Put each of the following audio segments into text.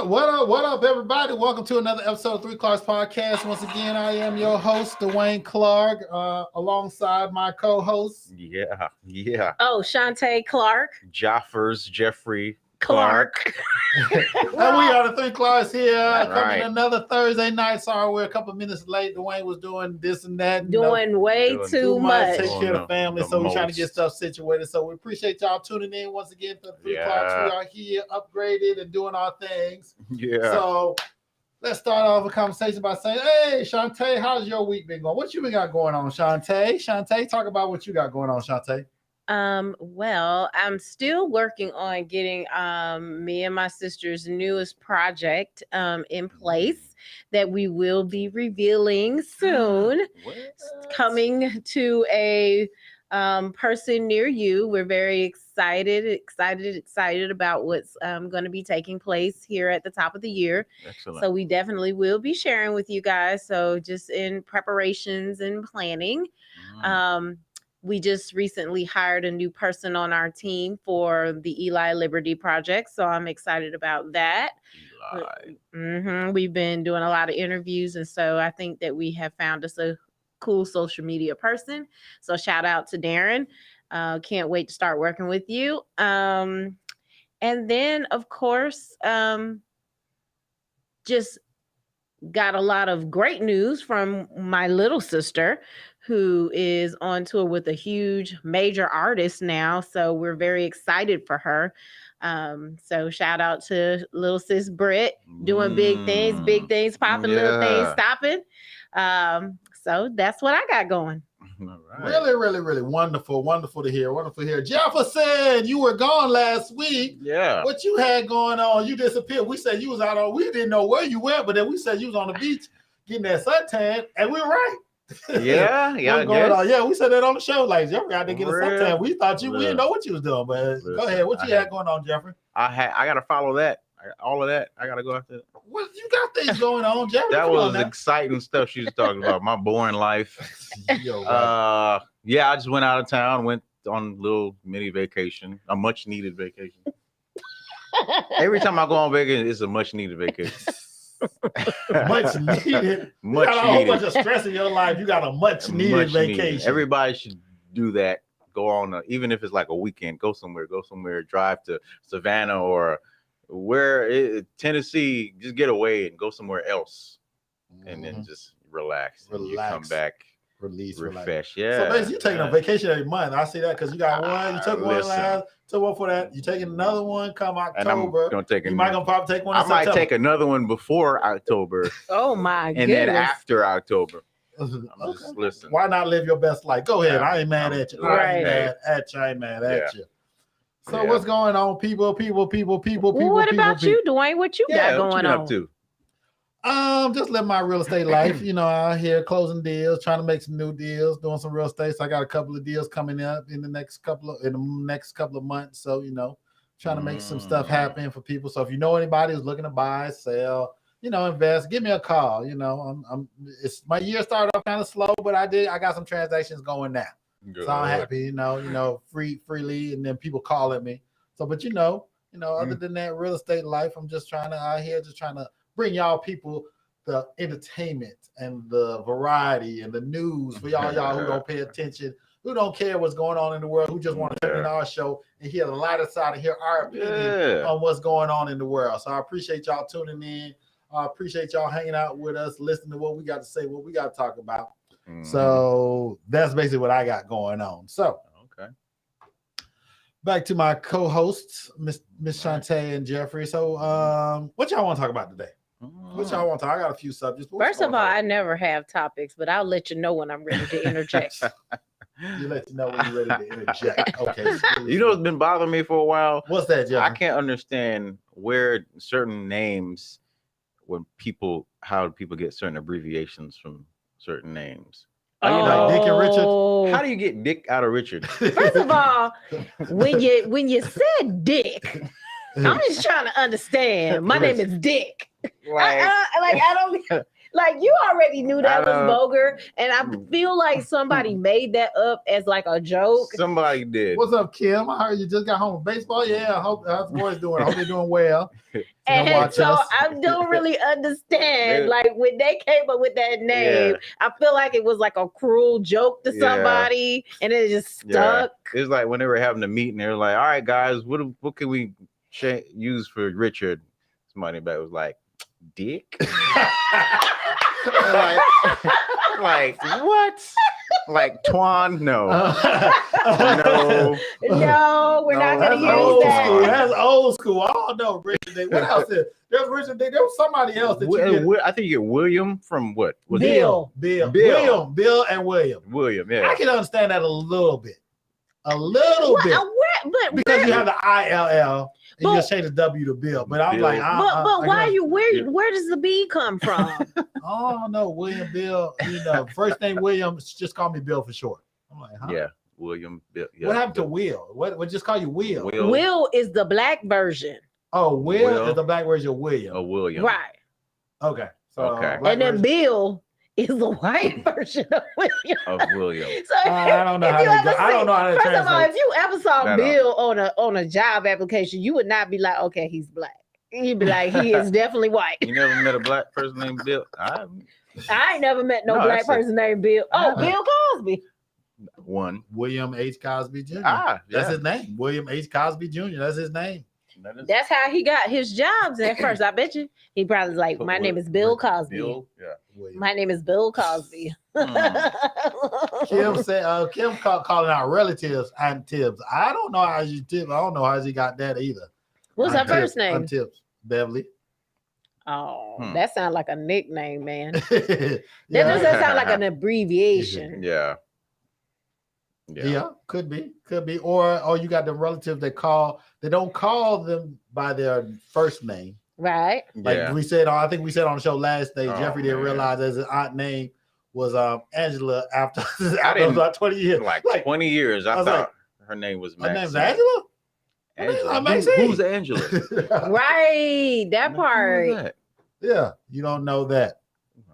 What up, everybody? Welcome to another episode of Three Clarks Podcast. Once again, I am your host, Dwayne Clark, alongside my co-host. Yeah. Oh, Shantae Clark. Jeffrey Clark. And we are the Three Clarks here, coming right. another Thursday night. Sorry, we're a couple minutes late. Dwayne was doing this and that. Doing way too much. Take care of the family, so we're trying to get most. stuff situated. So we appreciate y'all tuning in once again for Three Clarks. We are here, upgraded and doing our things. Yeah. So let's start off a conversation by saying, hey, Shantae, how's your week been going? What you been got going on, Shantae? Shantae, talk about what you got going on, Shantae. Well, I'm still working on getting me and my sister's newest project in place that we will be revealing soon. Coming to a person near you. We're very excited about what's going to be taking place here at the top of the year. Excellent. So we definitely will be sharing with you guys. So just in preparations and planning. We just recently hired a new person on our team for the Eli Liberty Project. So I'm excited about that. We've been doing a lot of interviews. And so I think that we have found us a cool social media person. So shout out to Darren. Can't wait to start working with you. And then, of course, just got a lot of great news from my little sister, who is on tour with a huge major artist now. So we're very excited for her. So shout out to little sis Britt, doing big things, popping, little things, stopping. So that's what I got going. All right. Really wonderful to hear. Jefferson, you were gone last week. Yeah. What you had going on? You disappeared. We said you was out on, we didn't know where you went, but then we said you was on the beach getting that suntan, and we were right. Yeah. Yeah, we said that on the show. Like, Jeffrey out there getting a suntan. We thought we didn't know what you was doing, but go ahead. What you had going on, Jeffrey? I gotta follow that. All of that. I gotta go after that. What you got things going on, Jeffrey? That was exciting stuff she was talking about. My boring life. Right. Yeah, I just went out of town, went on a little mini vacation, a much needed vacation. Every time I go on vacation, it's a much needed vacation. Much needed. Much you got a needed. whole bunch of stress in your life. You got a much needed vacation. Everybody should do that. Go on, even if it's like a weekend. Go somewhere. Drive to Savannah or Tennessee. Just get away and go somewhere else, and then just relax. And you come back. Release, refresh. Yeah. So basically, you're taking a vacation every month. I see that because you got one. You took one last. Took one for that. You're taking another one come October. And I'm gonna take. You might gonna probably take one. I might take another one before October. Oh my goodness! And then after October. Just listen. Why not live your best life? Go ahead. I ain't mad at you. I ain't mad at you. So what's going on, people? What about you, Dwayne? What you got going on? Up to? Just living my real estate life. Out here closing deals, trying to make some new deals, doing some real estate. So I got a couple of deals coming up in the next couple of months. So trying to make some stuff happen for people. So if you know anybody who's looking to buy, sell, invest, give me a call. It's my year started off kind of slow, but I got some transactions going now. Good. So I'm happy, freely, and then people calling me. So, but other than that real estate life, I'm just trying to bring y'all people the entertainment and the variety and the news for y'all who don't pay attention, who don't care what's going on in the world, who just want to tune in our show and hear the lighter side and hear our opinion on what's going on in the world. So I appreciate y'all tuning in. I appreciate y'all hanging out with us, listening to what we got to say, what we got to talk about. So that's basically what I got going on. So back to my co-hosts, Miss Shantae and Jeffrey. So what y'all want to talk about today? What y'all want to talk? I got a few subjects. First of all, I never have topics, but I'll let you know when I'm ready to interject. You let you know when you're ready to interject. Okay. It's been bothering me for a while. What's that, Jeffrey? I can't understand where certain names, how people get certain abbreviations from certain names. Like Dick and Richard? How do you get Dick out of Richard? First of all, when you said Dick, I'm just trying to understand. My name is Dick. I don't like you already knew that was vulgar, and I feel like somebody made that up as like a joke. Somebody did. What's up, Kim? I heard you just got home from baseball. Yeah, I hope how's the boys doing? I hope they're doing well. And watch so us. I don't really understand. Yeah. Like when they came up with that name, Yeah. I feel like it was like a cruel joke to Yeah. somebody, and it just Yeah. stuck. It's like when they were having a meeting, they were like, "All right, guys, what can we use for Richard?" Somebody back was like, "Dick." like what? Like Twan? No, no. No, we're not No, gonna That's use old that. school. That's old school. I don't know, Richard Dick. What else? There's Richard Dick. There was somebody else that you get. I think you get William from what? Was it Bill. Bill, and William. William? Yeah. I can understand that a little bit. A little bit. Because you have the ILL and you just change the W to Bill. But I'm Bill. like, but why you where does the B come from? Oh no, William Bill. You know, first name William, just call me Bill for short. I'm like, huh? Yeah. William Bill. Yeah. What happened to Will? What just call you Will? Will is the black version. Oh, Will Will. is the black version of William. Oh, William. Right. Okay. So Okay. black And then version- Bill is the white version of William. Of William. So I don't know if how you to ever go. I don't know how to First of all, translate. if you ever saw No, no. Bill on a job application, you would not be like, okay, he's black. You'd be like, he is definitely white. You never met a black person named Bill? I ain't never met no No, black that's a- person named Bill. Oh, Yeah. Bill Cosby. One. William H. Cosby Jr. Ah, That's yeah. his name. William H. Cosby Jr. That's his name. That is- That's how he got his jobs at first. I bet you he probably like, my name is Bill Cosby. Bill. Yeah. William. My name is Bill Cosby. Kim said, Kim calling out relatives and tips. I don't know how she tip. I don't know how she got that either. What's her Tips, first name? Tips. Beverly. Oh, Hmm. that sounds like a nickname, man. yeah. That doesn't sound like an abbreviation. Yeah. Yeah, could be, or you got the relatives that don't call them by their first name. Right. Like Yeah. we said, I think we said on the show last day, Oh, Jeffrey didn't man. realize his aunt name was Angela after didn't- about 20 years. Like Like, 20 years, I I was thought her name was her name's Maxine. Angela? Angela. Maxine. Who's Angela? Right. That Who part. is that? Yeah, you don't know that.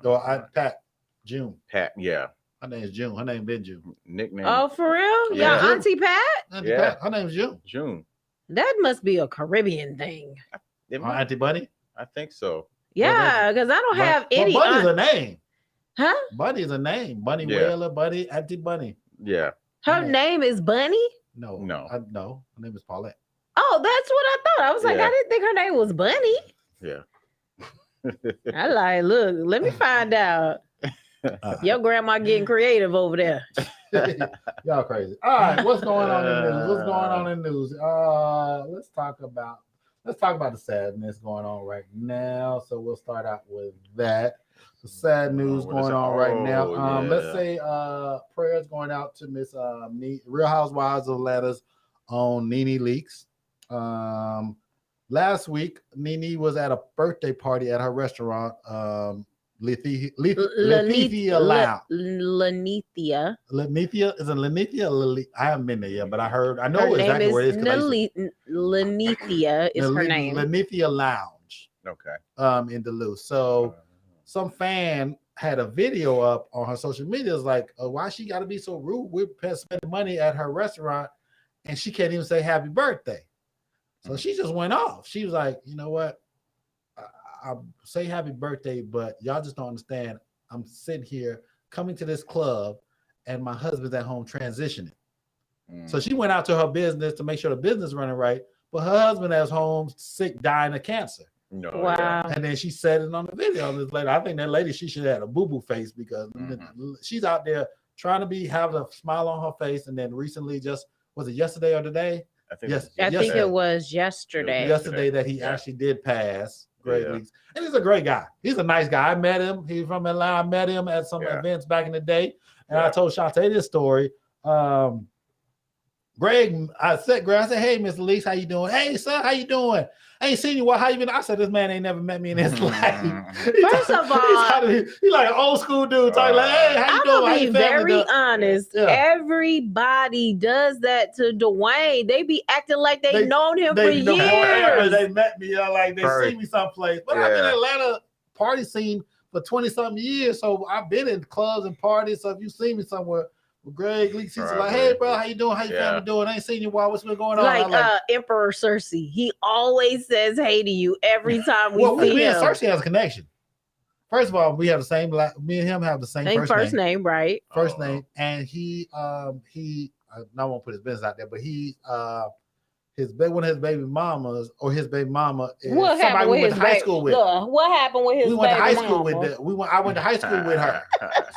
So Pat June. Pat. Yeah. Her name is June. Her name been June. Nickname. Oh, for real? Yeah. Your Auntie Pat? Auntie Yeah. Pat, her name is June. June. That must be a Caribbean thing. It Our might- Auntie Bunny. I think so. Yeah, because I don't have any. Bunny's a aunt- name. Huh? Bunny's a name. Bunny Yeah. Whaler, Bunny, Auntie Bunny. Yeah. Her Yeah. name is Bunny? No, No. no. Her name is Paulette. Oh, that's what I thought. I was like, Yeah. I didn't think her name was Bunny. Yeah. I like, look, let me find out. Your grandma getting creative over there. Y'all crazy. All right, what's going on in the news? What's going on in the news? Let's talk about the sadness going on right now. So we'll start out with that. The sad news What is going it? on right now. Oh, Let's yeah. say prayers going out to Miss Real Housewives of Atlanta's on Nene Leakes. Last week, Nene was at a birthday party at her restaurant, Lethea Lounge. Lanithia. Lenithia is it Lenithia? or Lili- I haven't been there yet, but I Her know name exactly is where it is. 'cause I used to- Lanithia is her name. Lenithia Lounge, Okay. in Duluth. So some fan had a video up on her social media. It's like, why she got to be so rude? We're spending money at her restaurant, and she can't even say happy birthday. So she just went off. She was like, you know what? I say happy birthday, but y'all just don't understand. I'm sitting here coming to this club, and my husband's at home transitioning. So she went out to her business to make sure the business is running right, but her husband is home sick, dying of cancer. No. Wow. And then she said it on the video. And this lady, I think that lady, she should have had a boo-boo face because she's out there trying to have a smile on her face. And then recently, was it yesterday or today? I think Yes. I think yesterday. it was yesterday. Yesterday that he Yeah. actually did pass. Great Yeah. Leaks. And he's a great guy. He's a nice guy. I met him. He's from Atlanta. I met him at some Yeah. events back in the day. And I Yeah. told Shantae this story. Greg, I said, hey, Mr. Leaks, how you doing? Hey, son, how you doing? I ain't seen you. How you been? I said, this man ain't never met me in his life. First of all, he's like an old school dude talking like, hey, how you I'm doing? How gonna be your family very doing? honest. Yeah. Everybody does that to Dwayne. They be acting like they known him for know forever. years. They met me, like they Right. see me someplace. But I've been in Yeah. Atlanta party scene for 20-something years. So I've been in clubs and parties. So if you see me somewhere, Greg Leaks, he's like, Probably. hey, bro, how you doing? How your Yeah. family doing? I ain't seen you while. What's been going on? Like, I'm Emperor Cersei, he always says hey to you every time we well, see me and him. Cersei has a connection. First of all, we have the same. Me and him have the same Same first name, right? First Oh. name, and I won't put his business out there, but one of his baby mamas or his baby mama is What somebody happened we with went his to high baby? school with. Look, what happened with his We went to baby high school mama? with I went to high school with her,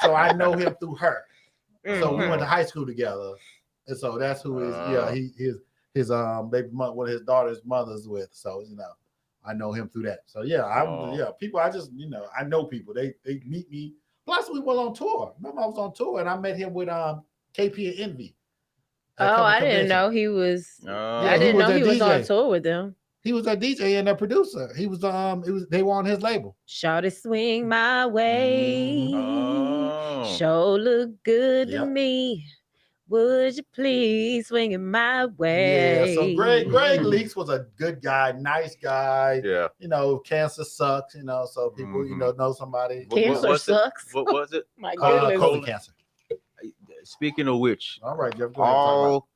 so I know him through her. So we Mhm. went to high school together, and so that's who his his baby mother, one of his daughter's mothers with. So I know him through that. So people. I just I know people. They meet me. Plus we went on tour. Remember I was on tour and I met him with KP and Envy. Oh, I didn't know he was. I didn't know he was on tour with them. He was a DJ and a producer. He was they were on his label. Shout it, swing my way. Oh. Show look good to Yep. me. Would you please swing it my way? Yeah, so Greg Leaks was a good guy, nice guy. Yeah. Cancer sucks, so people, know somebody. Cancer sucks. What was it? My goodness. Colon cancer. Speaking of which, All right, Jeff, go ahead, talk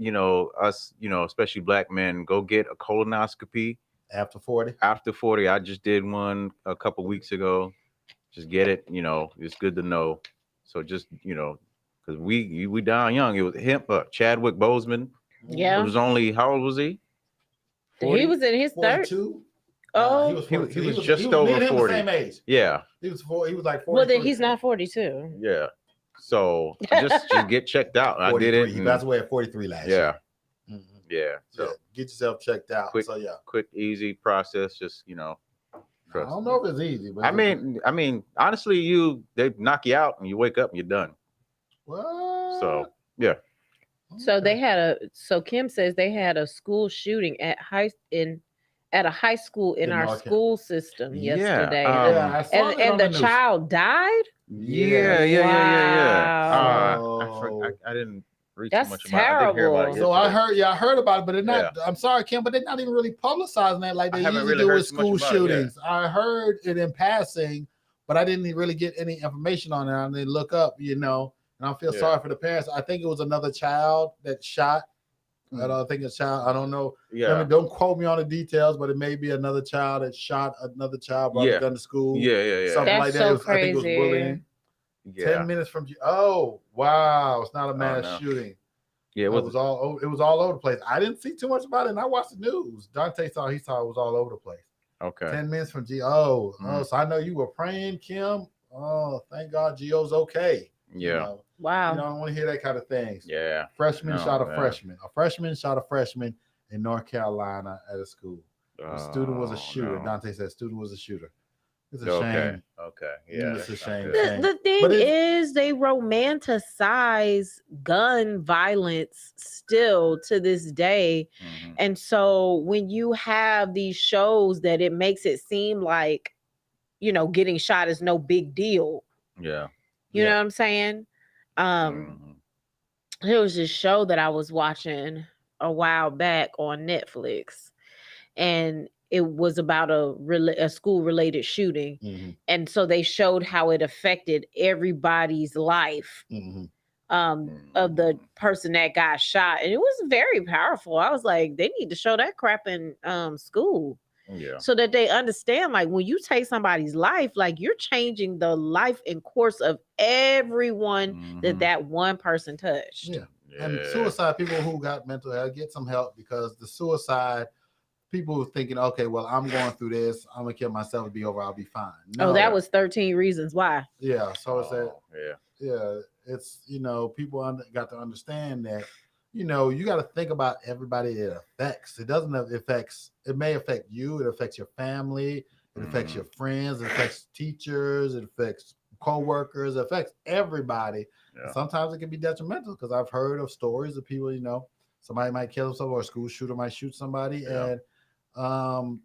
about it. us, especially black men, go get a colonoscopy After 40. after 40. I just did one a couple weeks ago. Just get it, it's good to know. So just, because we down young. It was him, Chadwick Boseman. Yeah. It was only, how old was he? He was in his 42. Oh. He was 42. He was just over me and him 40. The same age. Yeah. He was like 40. Well, then he's not 42. Yeah. So just get checked out. I did it. He passed away at 43 last Yeah. year. Yeah. So get yourself checked out. Quick- So yeah. quick, easy process. Just, I trust don't me. know if it's easy, but I mean, honestly, they knock you out and you wake up and you're done. what? So yeah. So they had so Kim says they had a school shooting at a high school in In our North school system Yeah, yesterday. Yeah, I saw it on and the news. child died? Yeah. Wow. I didn't read That's too much about it. I didn't hear about it So I yesterday. heard about it, but they're not. I'm sorry, Kim, but they're not even really publicizing that like I they haven't usually really do heard with too much school about it, yeah. shootings. I heard it in passing, but I didn't really get any information on it. I didn't look up, and I feel Yeah. sorry for the parents. I think it was another child that shot. I don't think it's a child. I don't know. Yeah. I mean, don't quote me on the details, but it may be another child that shot another child, brought Yeah. a gun to school. Yeah. Something That's like that. so It was, I think it was crazy. bullying. Yeah. 10 minutes from oh wow, it's not a mass no. shooting. Yeah. It was all over the place. I didn't see too much about it, and I watched the news. Dante saw it was all over the place. okay. 10 minutes from Mm. so I know you were praying, Kim. Oh, thank God Gio's okay. Yeah. Wow. I don't want to hear that kind of things. Yeah. Freshman No, shot a man. freshman. A freshman shot a freshman in North Carolina at a school. The student was a shooter. No. Dante said student was a shooter. It's a Okay. shame. Okay. Yeah. It's a that's not shame. good. The thing But is, they romanticize gun violence still to this day. Mhm. And so when you have these shows that it makes it seem like, getting shot is no big deal. Yeah. You know what I'm saying? Mhm. There was this show that I was watching a while back on Netflix, and it was about a school related shooting. Mhm, And so they showed how it affected everybody's life mhm. of the person that got shot. And it was very powerful. I was like, they need to show that crap in school Yeah. so that they understand, like, when you take somebody's life, like, you're changing the life and course of everyone Mhm. that one person touched. Yeah. Yeah. And suicide people who got mental health, get some help, because the suicide people thinking, okay, well, I'm going through this, I'm gonna kill myself, be over, I'll be fine. Oh, that was 13 Reasons Why. yeah. So it's that. Oh, yeah. Yeah, it's people got to understand that you got to think about everybody it affects. It doesn't affects. It may affect you. It affects your family. It affects Mhm. your friends. It affects teachers. It affects co-workers. It affects everybody. Yeah. Sometimes it can be detrimental, because I've heard of stories of people. Somebody might kill themselves, or a school shooter might shoot somebody, Yeah. and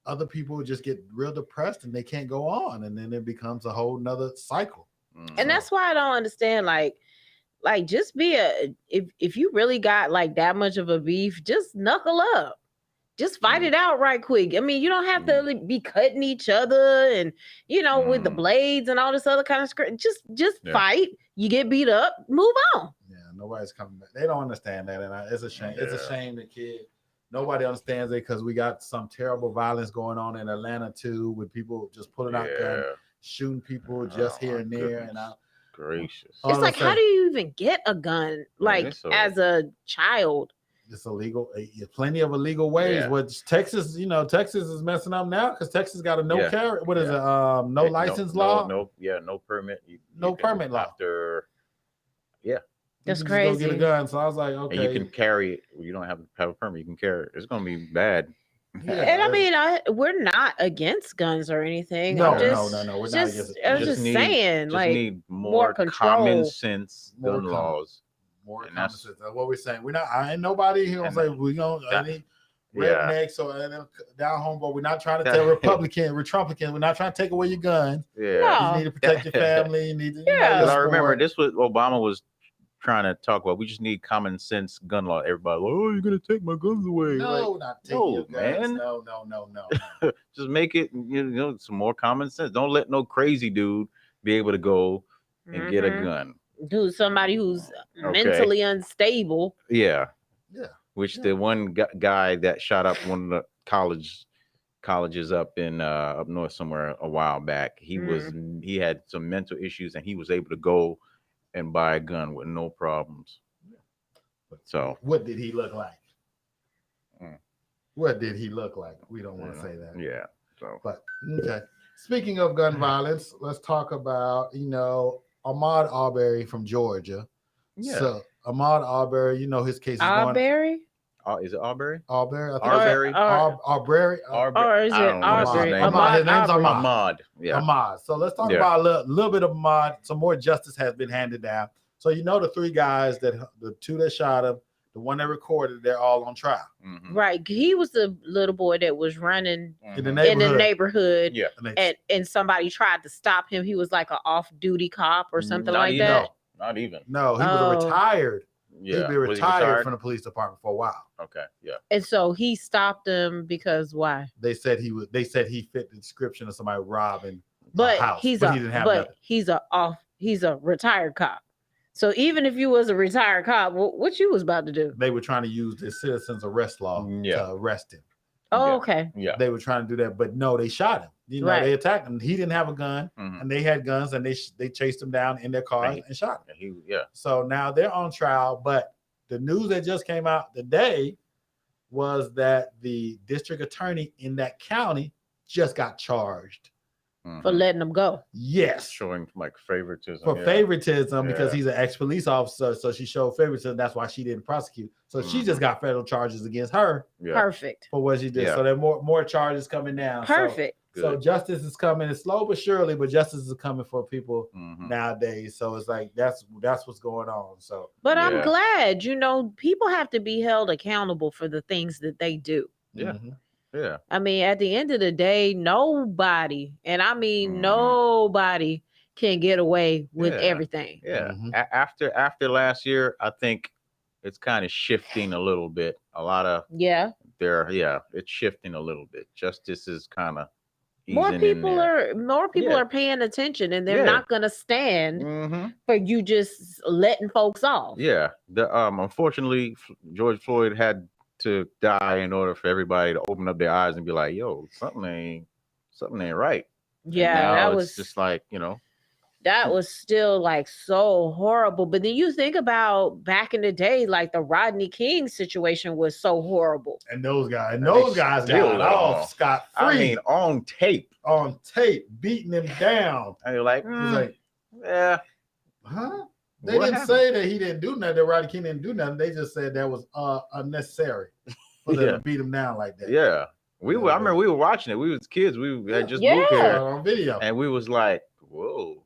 other people just get real depressed and they can't go on, and then it becomes a whole nother cycle. Mhm. And that's why I don't understand, like just be if you really got like that much of a beef, just knuckle up. just fight it out right quick. I mean, you don't have to be cutting each other and with the blades and all this other kind of script. Just fight. You get beat up, move on. Yeah, nobody's coming back. They don't understand that, and it's a shame. It's a shame that nobody understands it because we got some terrible violence going on in Atlanta too, with people just pulling out guns, shooting people just here and there, and gracious. It's like, how do you even get a gun? Like as a child. It's illegal. Plenty of illegal ways. Which Texas, Texas is messing up now because Texas got a no carry. What is it? No license law. No permit. No permit law. That's crazy. Go get a gun. So I was like, okay. And you can carry it. You don't have to have a permit. You can carry it. It's gonna be bad. Yeah, and I mean, we're not against guns or anything. No. We're not against it. I was just saying, like, need more common sense gun laws. More common sense. That's what we're saying. We're not. I ain't nobody here gonna say we gonna any rednecks or down home, but we're not trying to tell Republicans, we're not trying to take away your guns. Yeah, no. You need to protect your family. You need to. I remember this was Obama was trying to talk about. We just need common sense gun law. Everybody, you're gonna take my guns away. No, not taking your guns. Man. No. Just make it, some more common sense. Don't let no crazy dude be able to go and get a gun. Dude, somebody who's mentally unstable. Yeah. Which the one guy that shot up one of the colleges up in up north somewhere a while back. He had some mental issues and he was able to go and buy a gun with no problems. So what did he look like? What did he look like? We don't want to say that. Yeah. So, but okay. Speaking of gun violence, let's talk about Ahmaud Arbery from Georgia. Yeah. So Ahmaud Arbery, his case is Arbery. Is it Arbery? Arbery. I think Arbery. Arbery. Or is it Arbery? His name's Ahmaud. Ahmaud. Yeah. Ahmaud. So let's talk about a little bit of Ahmaud. Some more justice has been handed down. So the three guys the two that shot him, the one that recorded, they're all on trial. Mm-hmm. Right. He was the little boy that was running in the neighborhood. Yeah. And somebody tried to stop him. He was like an off-duty cop or something like that. Not even. No, he was retired. Yeah. He'd been retired from the police department for a while. Okay. Yeah. And so he stopped him because why? They said he fit the description of somebody robbing but a house. He's a retired cop. So even if you was a retired cop, what you was about to do? They were trying to use the citizens arrest law to arrest him. Oh, okay. Yeah. They were trying to do that, but no, they shot him. They attacked him. He didn't have a gun, and they had guns, and they chased him down in their car and shot him. So now they're on trial, but the news that just came out today was that the district attorney in that county just got charged for letting them go. Yes, showing like favoritism favoritism because he's an ex-police officer, so she showed favoritism. That's why she didn't prosecute. So she just got federal charges against her. Perfect for what she did. So there are more charges coming down. Perfect. So justice is coming. It's slow but surely, but justice is coming for people nowadays. So it's like that's what's going on. So, but I'm glad people have to be held accountable for the things that they do. Yeah. Yeah. I mean, at the end of the day, nobody, and I mean nobody, can get away with everything. Yeah. After last year, I think it's kind of shifting a little bit. A lot of it's shifting a little bit. Justice is kind of more people are paying attention, and they're not gonna stand for you just letting folks off. Yeah. Unfortunately, George Floyd had to die in order for everybody to open up their eyes and be like, yo, something ain't right. Yeah, that was just like, that was still like so horrible. But then you think about back in the day, like the Rodney King situation was so horrible. And those guys got off scot-free. I mean, on tape, beating him down. And you're like, yeah, huh? They didn't say that he didn't do nothing. That Rodney King didn't do nothing. They just said that was unnecessary for them to beat him down like that. Yeah, I remember we were watching it. We was kids. We had just moved here on video, and we was like, whoa.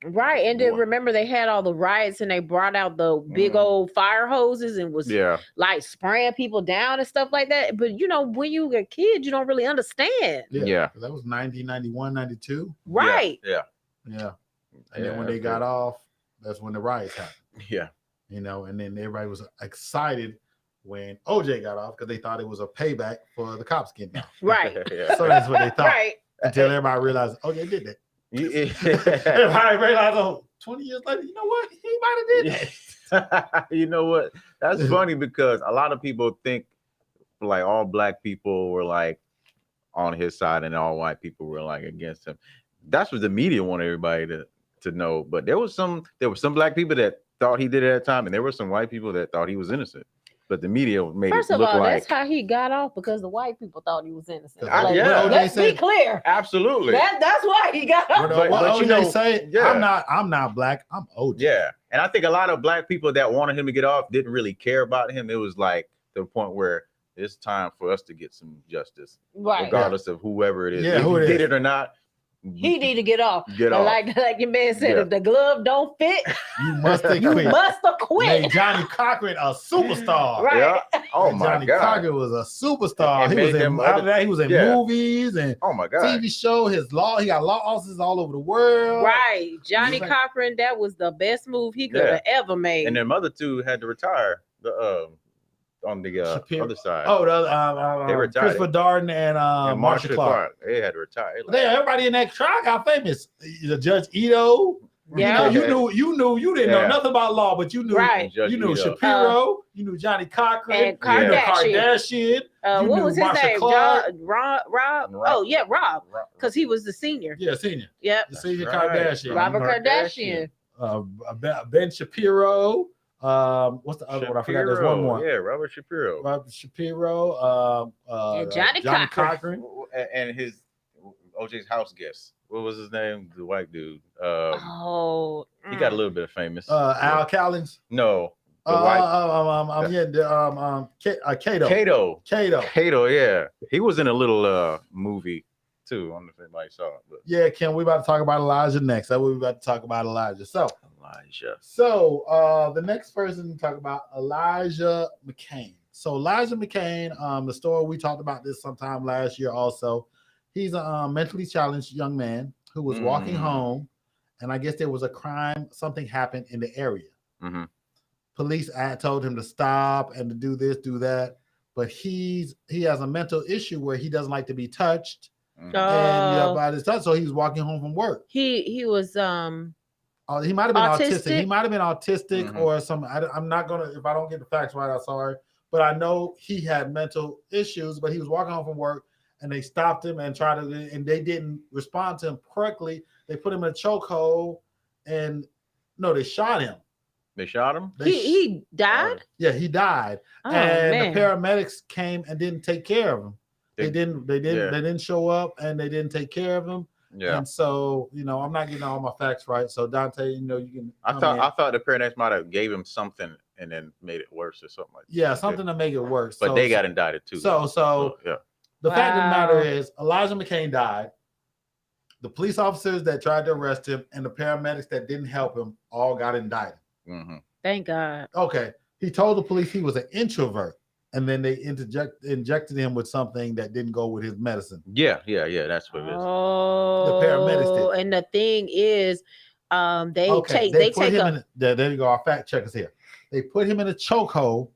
Right, and then remember they had all the riots, and they brought out the big old fire hoses and was like spraying people down and stuff like that. But when you were a kid, you don't really understand. Yeah. That was 1991, 92. Right. Yeah. And then when they got off, that's when the riots happened. Yeah. And then everybody was excited when OJ got off because they thought it was a payback for the cops getting off. Right. Yeah. So that's what they thought Right. until everybody realized OJ did that. Yeah. Everybody realized, oh, 20 years later, you know what? He might have did that. You know what? That's funny because a lot of people think like all black people were like on his side and all white people were like against him. That's what the media wanted everybody to know. But there were some black people that thought he did it at the time, and there were some white people that thought he was innocent. But the media made First it of look all, like that's how he got off because the white people thought he was innocent. I- Like, yeah. let's OJ be clear. absolutely. That's why he got off. But- What but you OJ know, say? yeah. I'm not black. I'm OJ. Yeah, and I think a lot of black people that wanted him to get off didn't really care about him. It was like the point where it's time for us to get some justice, Right. regardless of whoever it is. Yeah, if who he it did is. it or not. He need to get off. Get But off. like your man said, Yeah. if the glove don't fit, You must have you quit. must have Made quit. Johnny Cochran a superstar. Right. Yeah. Oh my Johnny god. Cochran was a superstar. And He was made in him after other- that, he was in yeah. movies and Oh my god. TV show. He got law offices all over the world. Right. Johnny He's like- Cochran, that was the best move he could have ever made. And their mother two had to retire. The on the Shapiro. other side. Oh, the They retired. Christopher Darden and and Marsha Clark. They had to retire. Like, They, everybody in that trial got famous. The Judge Ito. Yeah. You didn't know Yeah. nothing about law, but you knew Right. Judge you knew Ito. Shapiro, you knew Johnny Cochran, And you knew Kardashian. Kardashian. You What knew was his Marsha name? Clark. Rob? Rob. Oh, yeah, Rob. Because he was the senior. Yeah, senior. Yep. The senior right. Kardashian. Robert Kardashian. Kardashian. Ben Shapiro. What's the other one? I forgot. There's one more. Yeah, Robert Shapiro. Robert Shapiro. And Johnny Cochran. And his OJ's house guest. What was his name? The white dude. Oh. He got a little bit of famous. Al Cowlings. No. The white Cato. Cato, yeah. He was in a little movie too. I don't know if anybody saw it, but Yeah, Ken, we about to talk about Elijah next. That's what we about to talk about Elijah. Elijah. So the next person to talk about Elijah McCain. So Elijah McCain, the story we talked about this sometime last year also. He's a mentally challenged young man who was walking home, and I guess there was a crime, something happened in the area. Mhm. Police had told him to stop and to do this, do that, but he has a mental issue where he doesn't like to be touched. Mhm. And by his touch, so he was walking home from work. He was He might have been autistic. He Autistic? might have been autistic Mhm. or some. I'm not gonna, if I don't get the facts right, I'm sorry. But I know he had mental issues. But he was walking home from work, and they stopped him and tried to, and they didn't respond to him correctly. They put him in a chokehold, and no, they shot him. They shot him. he died. Yeah, he died, Oh and man. the paramedics came and didn't take care of him. They didn't. They didn't show up, and they didn't take care of him. Yeah. And so, I'm not getting all my facts right. So Dante, you can. I come in. thought the paramedics might have gave him something and then made it worse or something like that. Yeah, something to make it worse. But So- they got indicted too. So yeah. the fact of the matter Wow. is Elijah McCain died. The police officers that tried to arrest him and the paramedics that didn't help him all got indicted. Mhm. Thank God. Okay. He told the police he was an introvert, and then they injected him with something that didn't go with his medicine. Yeah. That's what it is. Oh, paramedics did. And the thing is, they Okay, take put him a in. There you go. Our fact checkers here. They put him in a chokehold,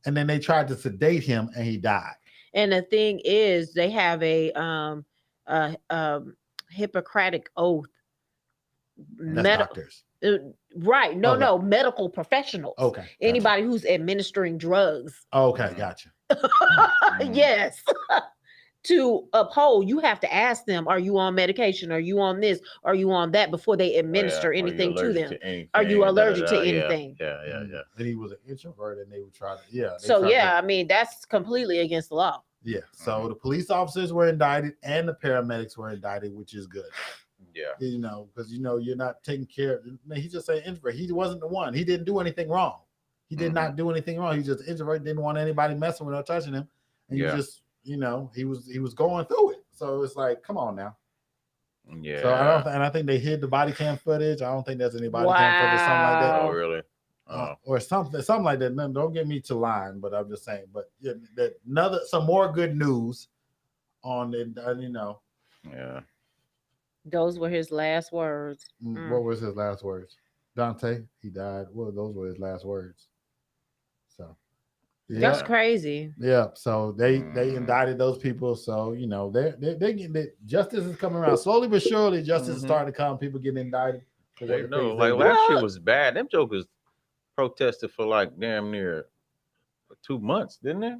and then they tried to sedate him, and he died. and the thing is they have a Hippocratic oath. That's doctors. Right. No, Okay. no, medical professionals. Okay. Gotcha. Anybody who's administering drugs. Okay, gotcha. Yes. To uphold, you have to ask them, are you on medication? Are you on this? Are you on that before they administer Are you anything to allergic them? anything? Are you allergic to Yeah, anything? Yeah. And he was an introvert, and they would try to. Yeah. they So tried to- yeah, I mean that's completely against the law. Yeah. So the police officers were indicted and the paramedics were indicted, which is good. Yeah. Because you're not taking care of. Man, he's just an introvert. He wasn't the one. He didn't do anything wrong. He did not do anything wrong. He's just introvert. Didn't want anybody messing with or touching him. And Yeah. he just, he was going through it. So it's like, come on now. Yeah. So I think they hid the body cam footage. I don't think there's any body cam footage, something like that. Oh, really? Oh. Or something like that. No, don't get me to line, but I'm just saying. But yeah, some more good news on it. Yeah. Those were his last words. What was his last words? Dante, he died. Well, those were his last words. So That's Yeah. crazy. Yeah, so they Mm. indicted those people. So they're getting it. Justice is coming around slowly but surely. Justice is Mhm. starting to come. People getting indicted for They what the know, things like they do. last year Well- was bad. Them jokers protested for like damn near 2 months, didn't they?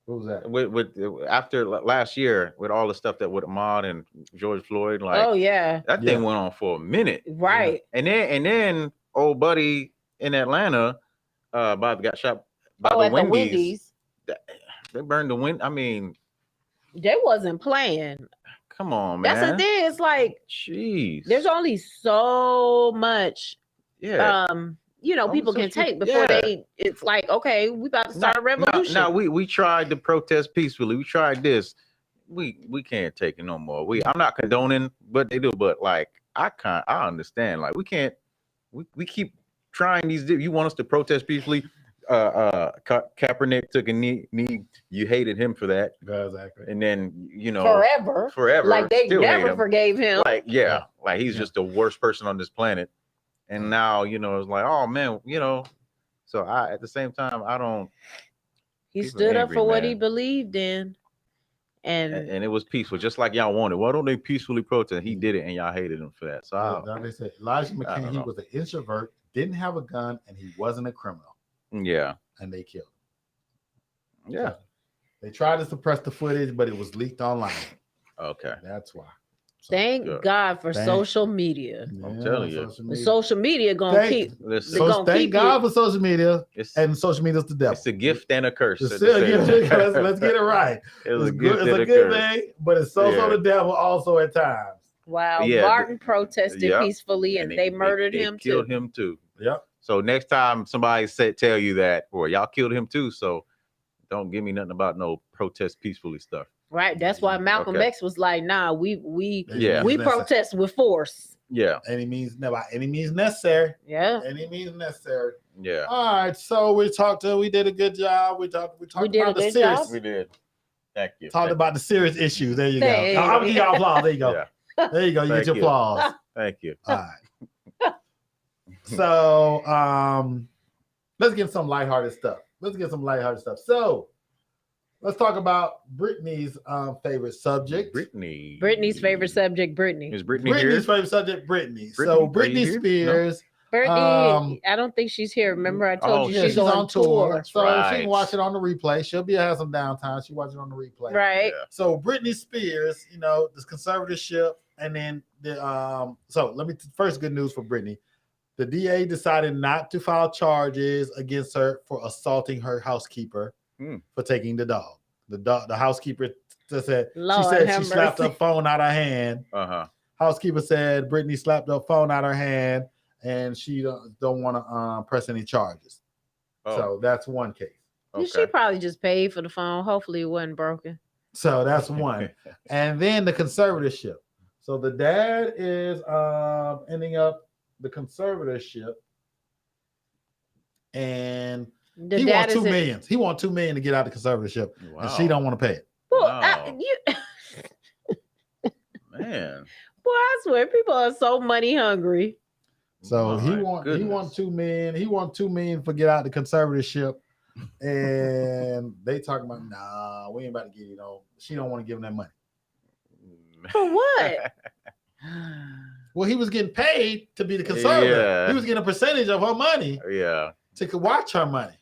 What was that? With after last year with all the stuff that with Ahmaud and George Floyd, like Oh yeah. that thing went on for a minute, Right. and then old buddy in Atlanta, got shot by the At the Wendy's. Wendy's. They burned the wind. I mean, They wasn't playing. come on, man. That's the thing. It's like Jeez. there's only so much yeah. people can social- take before yeah. it's like, okay, we about to start a revolution. Now we tried to protest peacefully. We tried this. We can't take it no more. I'm not condoning what they do, but like I understand. Like we can't. We keep trying these. You want us to protest peacefully? Kaepernick took a knee. You hated him for that, Exactly. and then forever. Like they still hate never him. forgave him. Like like he's just the worst person on this planet. And now it's like, oh man, So at the same time, I don't. He people stood up angry, for what he man. believed in, and And it was peaceful, just like y'all wanted. Why don't they peacefully protest? He did it, and y'all hated him for that. So Now they said Elijah I McCain, don't he know. was an introvert, didn't have a gun, and he wasn't a criminal, yeah, and they killed him. yeah, They tried to suppress the footage, but it was leaked online. okay. That's why. So, thank good. God for Thank- social media. I'm telling you. social The media. social media gonna Thank- keep. Listen, They gonna Thank keep God you- for social media, it's and social media's the devil. it's a gift and a curse. It's at still the a same gift. time. Let's get it right. It's a It's gift good. and It's a a good curse. thing, but it's also Yeah. the devil also at times. Wow, Yeah, Martin protested yeah. peacefully, and they murdered him killed too. him too. Yep. So next time somebody tell you that, or y'all killed him too, so don't give me nothing about no protest peacefully stuff. Right. That's why Malcolm Okay. X was like, "Nah, we Yeah. we protest with force." Yeah, Any means necessary. Yeah. Any means necessary. yeah, All right. So we did a good job. We talked We did about a the good serious. job. we did. Thank you. Talked Thank about the serious issues. There you go. Thank I'll give you. y'all applause. There you you. go. Yeah, There you go. You Thank get your you. applause. thank you. All right. So let's get some lighthearted stuff. So let's talk about Brittany's favorite subject. Brittany's favorite subject, Brittany. Is Brittany Brittany's here? favorite subject, Brittany. Brittany, So are Brittany you here? No? Spears. Brittany, I don't think she's here. Remember, I told you Yeah, she's on tour. So she Right. can watch it on the replay. She'll have some downtime. She watch it on the replay. Right. Yeah. So Britney Spears, this conservatorship, and then so let me first good news for Britney. The DA decided not to file charges against her for assaulting her housekeeper for taking the dog. The housekeeper said Lord she have slapped her mercy. phone out of her hand. Uh-huh. Housekeeper said Britney slapped her phone out of her hand, and she don't want to press any charges. Oh, So that's one case. She probably just paid for the phone. Hopefully, it wasn't broken. So that's one. And then the conservatorship. So the dad is ending up the conservatorship, and The he dad wants is $2 million. He wants $2 million to get out of the conservatorship, Wow. and she don't want to pay it. Well, Wow. Man. boy, I swear, people are so money hungry. So he My wants goodness. $2 million. He wants $2 million for get out the conservatorship, and they talking about nah, we ain't about to give you no. She don't want to give him that money. For what? Well, he was getting paid to be the conservator. Yeah. He was getting a percentage of her money Yeah. to watch her money.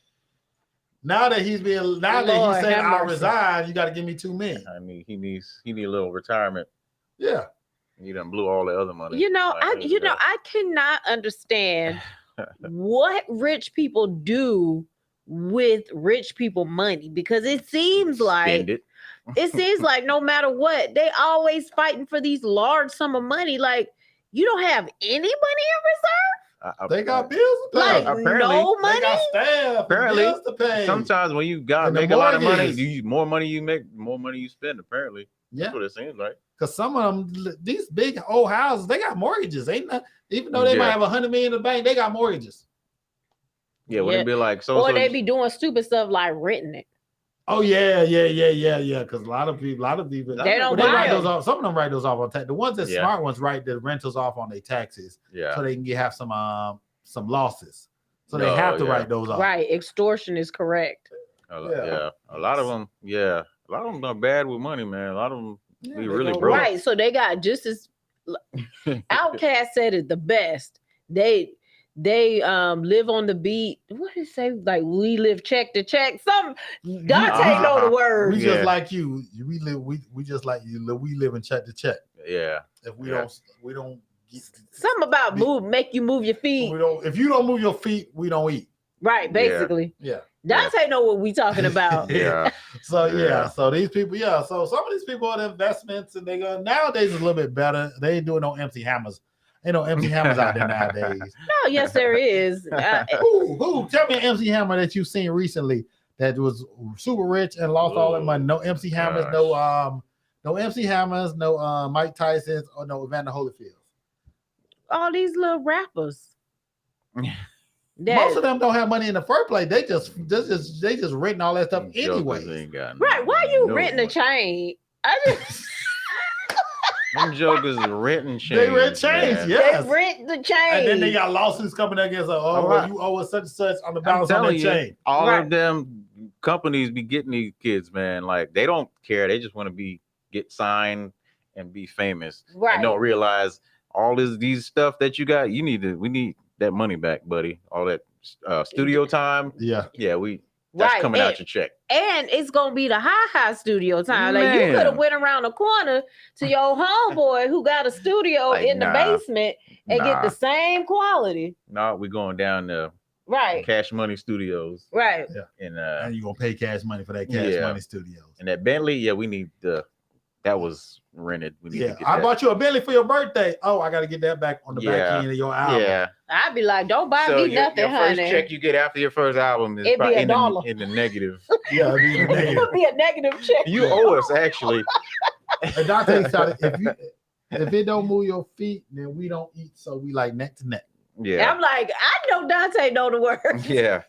Now that he's Lord, saying have I'll mercy. resign, you got to give me $2 million. I mean, he need a little retirement. Yeah. He done blew all the other money. I cannot understand what rich people do with rich people money, because it seems like no matter what, they always fighting for these large sum of money. Like, you don't have any money in reserve? They got bills to pay. Like, apparently- no They money? got staff. Apparently, Bills to pay. Sometimes when you And the make a lot of money, mortgages. more money you make, more money you spend. Apparently, Yeah. that's what it seems like. Because some of them, these big old houses, they got mortgages. Ain't not, even though they might Yeah. have $100 million in the bank, they got mortgages. Yeah, would Yeah. it be like Or they be doing stupid stuff like renting it. Oh yeah. Because a lot of people, They don't Well, they write buy those them. off. Some of them write those off on tax. The ones that Yeah. smart ones write the rentals off on their taxes, Yeah. so they can have some losses. So they No, have to yeah. write those off. Right. Extortion is correct. Yeah. A lot of them. Yeah, a lot of them are bad with money, man. A lot of them Yeah, be they really go broke. Right. So they got just as Outkast said it the best. They live on the beat. What did it say? Like we live check to check. Some Dante know the We words. Yeah. just like you. We live. We just like you. We live in check to check. Yeah. If we Yeah. don't get, Something about make you move your feet. we don't. If you don't move your feet, we don't eat. Right, basically. Yeah. Dante know what we talking about. Yeah. So Yeah. so these people, so some of these people are the investments, and they go nowadays it's a little bit better. They ain't doing no MC Hammers. Ain't no MC Hammers out there nowadays. No, yes, there is. Who? Tell me an MC Hammer that you've seen recently that was super rich and lost all their money. No MC Hammers, no MC Hammers, no Mike Tyson's, or no Evander Holyfield. All these little rappers. Most of them don't have money in the first place. They just renting all that stuff Jokers anyway. ain't got Right. Why you no renting a money. chain? I just Them jokers renting chains. They rent chains, man. yeah. they rent the chain. And then they got lawsuits coming against you owe us such and such on the balance on that chain. All Right. of them companies be getting these kids, man. Like they don't care. They just want to get signed and be famous. Right. And don't realize all these stuff that you got. We need that money back, buddy. All that studio time. Yeah. Yeah, that's Right. coming out your check. And it's gonna be the high studio time. Like you Man. could have went around the corner to your homeboy who got a studio Like, in the nah. basement and get the Nah. same quality. No, we're going down to Right. Cash Money Studios. Right. And And you're gonna pay cash money for that cash Yeah. money studios. and that Bentley, yeah, we need that was rented. We need Yeah, to get I that. bought you a Bentley for your birthday. Oh, I got to get that back on the back Yeah. end of your album. Yeah. I'd be like, don't buy So me your nothing, first honey. check you get after your first album is It'd be probably $1. in the negative. Yeah, it'd be negative. It'll be a negative check. You owe us actually. And Dante started, if it don't move your feet, then we don't eat. So we like neck to neck. Yeah. I'm like, I know Dante know the word. Yeah.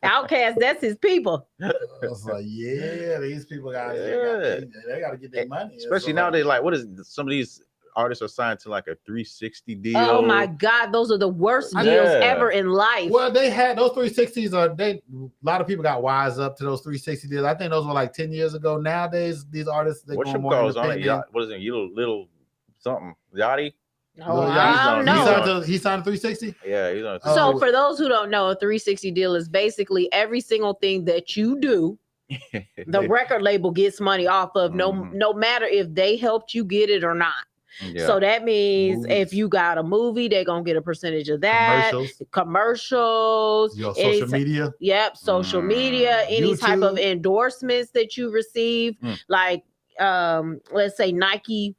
Outcast, that's his people. I was like, yeah, these people got they got to get their money. Especially So, nowadays, like what is some of these artists are signed to like a 360 deal. Oh my God, those are the worst Yeah. deals ever in life. Well, they had those 360s. A lot of people got wise up to those 360 deals. I think those were like 10 years ago. Nowadays, these artists they What's go your more calls on it? independent. What is it? Little something. Yachty? Oh, Lil I Yachty's don't on- know. He signed a 360. Yeah, he's on. So Oh. for those who don't know, a 360 deal is basically every single thing that you do, the record label gets money off of, Mhm. no matter if they helped you get it or not. Yeah. So that means Movies. if you got a movie, they're gonna get a percentage of that. Commercials, Your any social media. Yep, social media, any type of YouTube. endorsements that you receive, like let's say Nike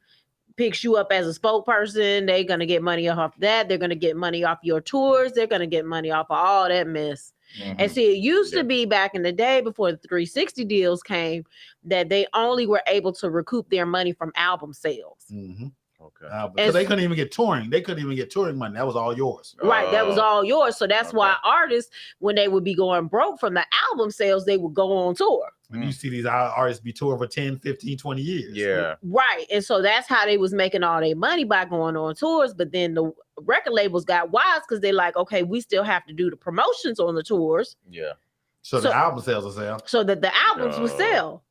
picks you up as a spokesperson, they're gonna get money off that. They're gonna get money off your tours. They're gonna get money off of all that mess. Mhm. And see, it used Yeah. to be back in the day before the 360 deals came that they only were able to recoup their money from album sales. Mm-hmm. Okay. Because they couldn't even get touring. They couldn't even get touring money. That was all yours. Right, that was all yours. So that's why okay. artists, when they would be going broke from the album sales, they would go on tour. And you see these artists be touring for 10, 15, 20 years. Yeah. Right. And so that's how they was making all their money by going on tours. But then the record labels got wise because they're like, okay, we still have to do the promotions on the tours Yeah. So the album sales will sell. so that the albums would Oh. sell.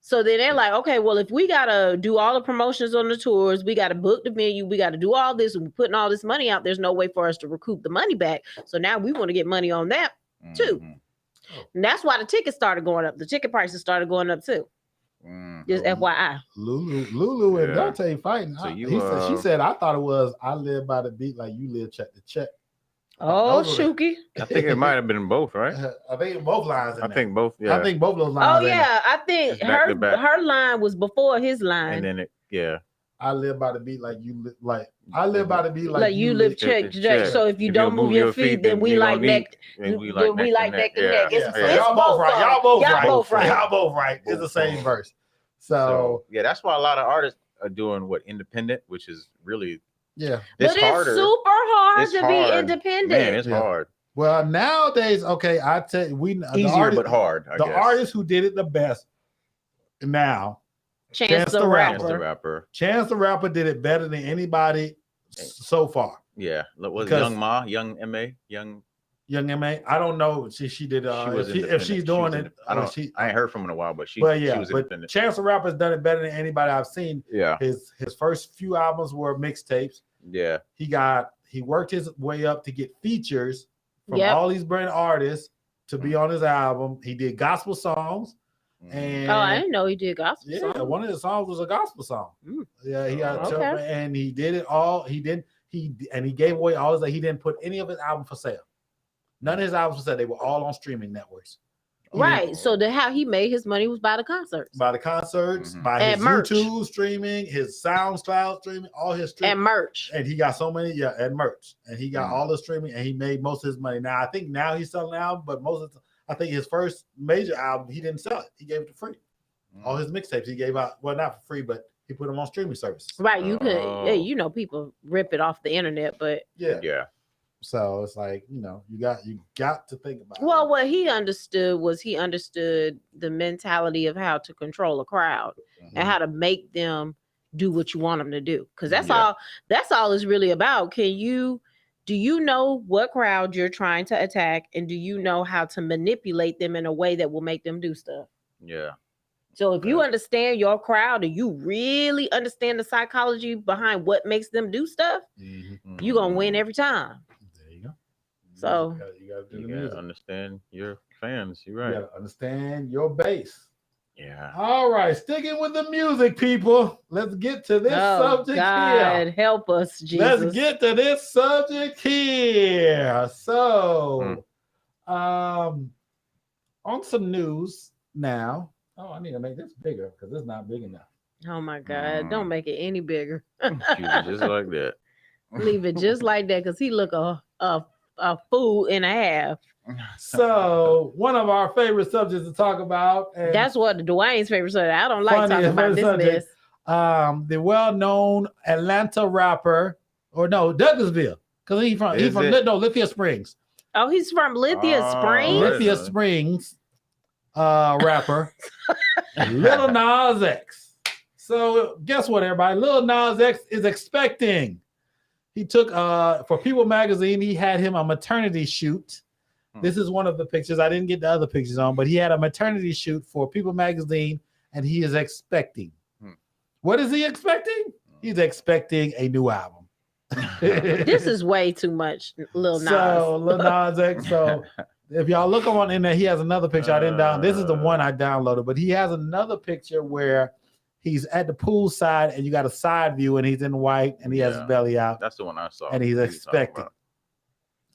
So then they're like, okay, well, if we gotta do all the promotions on the tours, we gotta book the venue, we gotta do all this, and we're putting all this money out, there's no way for us to recoup the money back. So now we want to get money on that. Too. Mhm. And that's why the tickets started going up. The ticket prices started going up too. Mhm. Just FYI. Lulu and Yeah. Dante fighting. So you, She said, I thought it was I live by the beat like you live check to check. Oh, Those were Shuki. I think it might have been both, right? I think both lines. In I there. think both. Yeah. I think both of those lines. Oh in there. yeah, I think It's back to back. her line was before his line. And then yeah. I live by the beat like you live like I live by the beat like, like you live check to check. check. So if you don't move your feet, then we like neck. And we then we like neck to neck. Yeah, It's- so it's y'all both right. Y'all both Y'all right. both right. Y'all both right. It's the same verse. So yeah, that's why a lot of artists are doing what independent, which is really yeah. But it's harder. super hard It's to hard. be independent. Man, it's Yeah. hard. Well, nowadays, okay, I tell you, the Easier artist, but hard. I the guess. artist who did it the best now, Chance the the Chance Rapper. the Rapper. Chance the Rapper did it better than anybody so far. Yeah. Was Because- Young Ma, Young M.A., Young Young M.A. I don't know. She did. She was If she's doing independent. it, I ain't heard from her in a while, but she But yeah, was but independent. Chance the Rapper's done it better than anybody I've seen. Yeah, His first few albums were mixtapes. yeah. He worked his way up to get features from Yep. all these brand artists to be on his album. He did gospel songs, and Oh, I didn't know he did gospel. yeah, songs. one of his songs was a gospel song. Mm. Yeah, he got Okay. and he did it all. He gave away all his. He didn't put any of his album for sale. None of his albums for sale. They were all on streaming networks. Right. So how he made his money was by the concerts By the concerts, Mhm. by And his merch. YouTube streaming, his SoundCloud streaming, all his streaming. and merch. And he got so many, and merch. And he got Mhm. all the streaming, and he made most of his money. Now I think now he's selling out, but I think his first major album he didn't sell it. He gave it for free. All his mixtapes he gave out, well, not for free, but he put them on streaming services. Right. You could. Oh. Yeah, you know, people rip it off the internet, but Yeah. Yeah. So it's like, you got to think about well, it. what he understood was he understood the mentality of how to control a crowd and how to make them do what you want them to do. Because that's Yeah. all it's really about. Do you know what crowd you're trying to attack, and do you know how to manipulate them in a way that will make them do stuff? Yeah. So if you Okay. understand your crowd and you really understand the psychology behind what makes them do stuff, Mhm. you're gonna win every time. There you go. So- you gotta do the You music. gotta understand your fans. You're You right. gotta understand your base. Yeah. All right, sticking with the music, people. Let's get to this subject God, here. help us, Jesus. Let's get to this subject here. So, on some news now. Oh, I need to make this bigger because it's not big enough. Oh my God! Don't make it any bigger. Keep it just like that. Leave it just like that, because he look a fool and a half. So, one of our favorite subjects to talk about. And That's what Dwayne's favorite subject. I don't like Funny, talking about funny this subject. mess. The well-known Atlanta rapper, or no, Douglasville, because he's from Is it? Lithia Springs. Oh, he's from Lithia Oh, Springs. Lith- Lithia Springs rapper, Lil Nas X. So guess what, everybody? Lil Nas X is expecting. He took for People Magazine, he had him a maternity shoot. This is one of the pictures. I didn't get the other pictures on, but he had a maternity shoot for People Magazine, and he is expecting. What is he expecting? He's expecting a new album. This is way too much, Lil Nas. So Lil Nas X. So if y'all look on in there, he has another picture. I didn't down. This is the one I downloaded, but he has another picture where he's at the pool side, and you got a side view, and he's in white, and he has his Yeah. belly out, That's the one I saw. and he's What you talking expecting. about.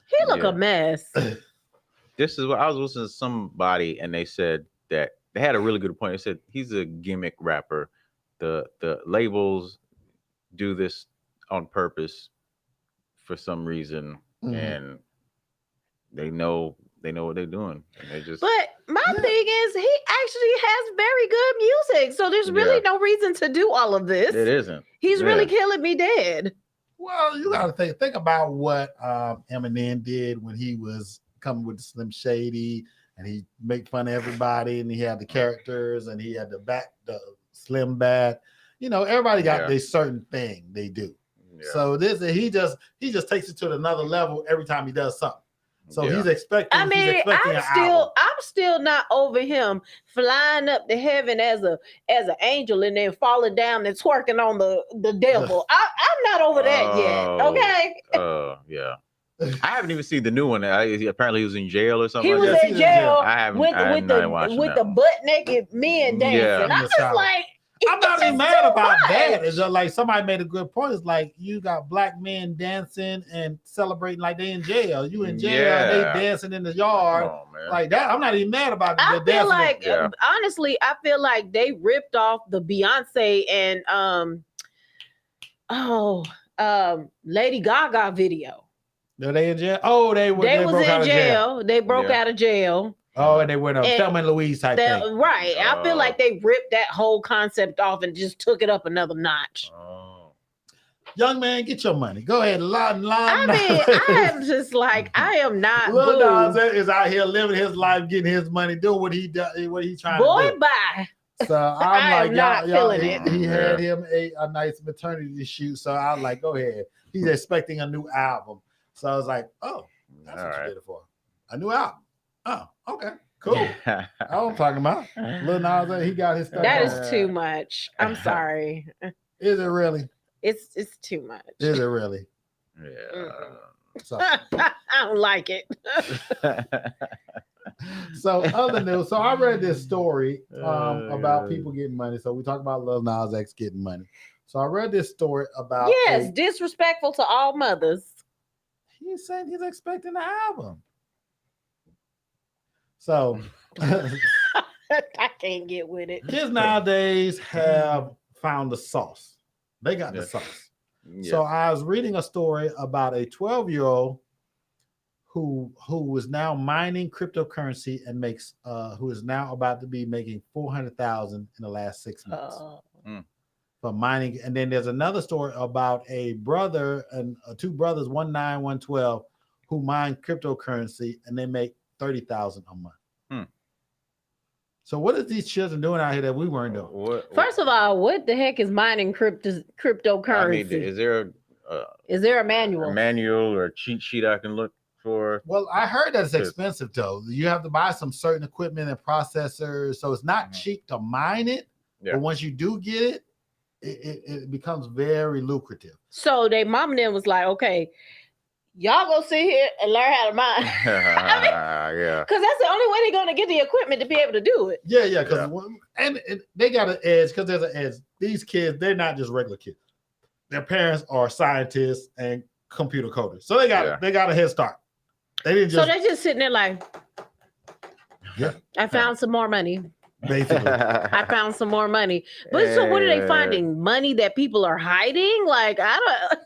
He look Yeah. a mess. This is what I was listening to somebody, and they said that they had a really good point. They said he's a gimmick rapper. The labels do this on purpose for some reason, Mhm. and they know what they're doing, and they just But my Yeah. thing is, he actually has very good music. So there's really Yeah. no reason to do all of this. it isn't. He's really Yeah. killing me dead. Well, you got to think about what Eminem did when he was coming with the Slim Shady, and he make fun of everybody, and he had the characters, and he had the Slim Bat. Everybody got Yeah. their certain thing they do. Yeah. So he just takes it to another level every time he does something. So Yeah. he's expecting. I mean, he's expecting an album. I'm still not over him flying up to heaven as an angel and then falling down and twerking on the devil. I'm not over that yet. Oh. Okay. Yeah. I haven't even seen the new one. Apparently, he was in jail or something. He like was that. Yes, in he was in jail. jail I haven't. with I the that one. butt naked men dancing. Yeah. I'm just like, I'm not it's even just mad too about that. much. It's just like somebody made a good point. It's like you got black men dancing and celebrating like they in jail. You in jail, Yeah. they dancing in the yard Come on, man. like that. I'm not even mad about it. I They're feel dancing. like, Yeah. honestly, I feel like they ripped off the Beyonce and Lady Gaga video. Are they in jail? Oh, they They was broke out in of jail. They broke Yeah. out of jail. Oh, and they went up And Thelma and Louise type thing. Right. I feel Oh. like they ripped that whole concept off and just took it up another notch. Oh. Young man, get your money. Go ahead, line. I mean, I am just like, I am not. Lil Nas boo. is out here living his life, getting his money, doing what he does, what he's trying Boy, to do. bye. So I am I'm like, not y'all, feeling he, it. he had Yeah. him a nice maternity shoot. So I was like, go ahead. He's expecting a new album. So I was like, oh, that's All what right. you did it for. A new album. Oh, okay, cool. I know what I'm talking about. Lil Nas X, he got his stuff. That on. is too much. I'm sorry. Is it really? It's too much. Is it really? Yeah. So, I don't like it. so other news. So I read this story about people getting money. So we talk about Lil Nas X getting money. So I read this story about Yes, disrespectful to all mothers. He's saying he's expecting the album. So I can't get with it. kids nowadays have found the sauce. They got the sauce. Yeah. So I was reading a story about a 12-year-old who is now mining cryptocurrency and makes who is now about to be making $400,000 in the last 6 months for mining. And then there's another story about a brother and two brothers, 1 9, 1 12, who mine cryptocurrency and they make $30,000 a month. So what is these children doing out here that we weren't doing? First of all, what the heck is mining cryptocurrency? I mean, is there a manual? A manual or a cheat sheet I can look for? Well, I heard that it's expensive though. You have to buy some certain equipment and processors, so it's not cheap to mine it. Yeah. But once you do get it, it becomes very lucrative. So they mom and them was like, okay, y'all go sit here and learn how to mine. Yeah. Because that's the only way they're going to get the equipment to be able to do it. Yeah. Because and they got an edge because there's an edge. These kids, they're not just regular kids. Their parents are scientists and computer coders, so they got a head start. They didn't just. So they're just sitting there like, I found some more money. Basically, I found some more money. But so what are they finding? Money that people are hiding? Like, I don't.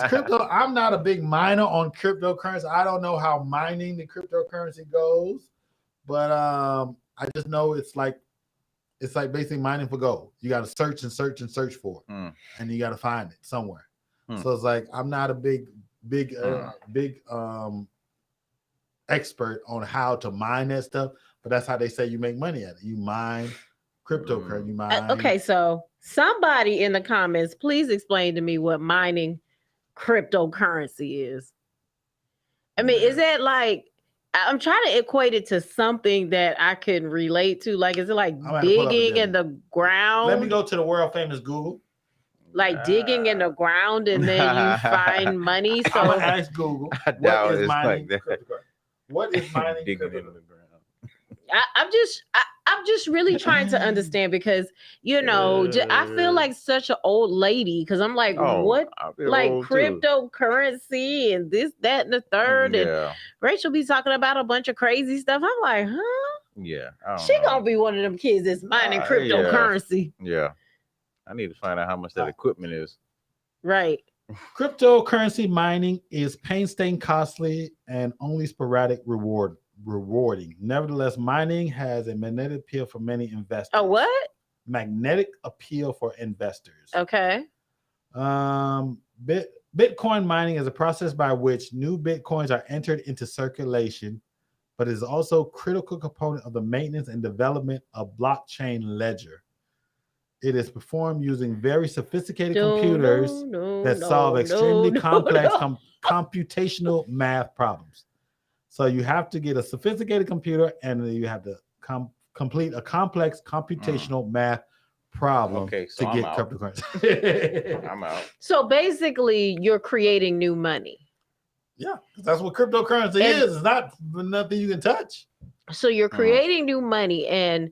Crypto. I'm not a big miner on cryptocurrency. I don't know how mining the cryptocurrency goes, but I just know it's like basically mining for gold. You got to search and search and search for it, and you got to find it somewhere. So it's like I'm not a big expert on how to mine that stuff, but that's how they say you make money at it. You mine cryptocurrency. You mine. Okay, so somebody in the comments, please explain to me what mining cryptocurrency is. I mean, is that like, I'm trying to equate it to something that I can relate to. Like, is it like digging in the ground? Let me go to the world famous Google. Like digging in the ground and then you find money. So I'm gonna ask Google. I doubt it's like that. What is mining digging in the ground? I'm just really trying to understand because I feel like such an old lady because I'm like, what, like cryptocurrency and this, that, and the third, and Rachel be talking about a bunch of crazy stuff. I'm like, huh? Yeah, she gonna be one of them kids that's mining cryptocurrency. Yeah, I need to find out how much that equipment is. Right. Cryptocurrency mining is painstaking, costly, and only sporadic rewarding. Nevertheless, mining has a magnetic appeal for many investors. A what? Magnetic appeal for investors. Okay. Bitcoin mining is a process by which new Bitcoins are entered into circulation, but is also a critical component of the maintenance and development of blockchain ledger. It is performed using very sophisticated computers that solve extremely complex computational math problems. So you have to get a sophisticated computer and you have to complete a complex computational math problem to get cryptocurrency. I'm out. So basically, you're creating new money. Yeah, that's what cryptocurrency is. It's not nothing you can touch. So you're creating new money and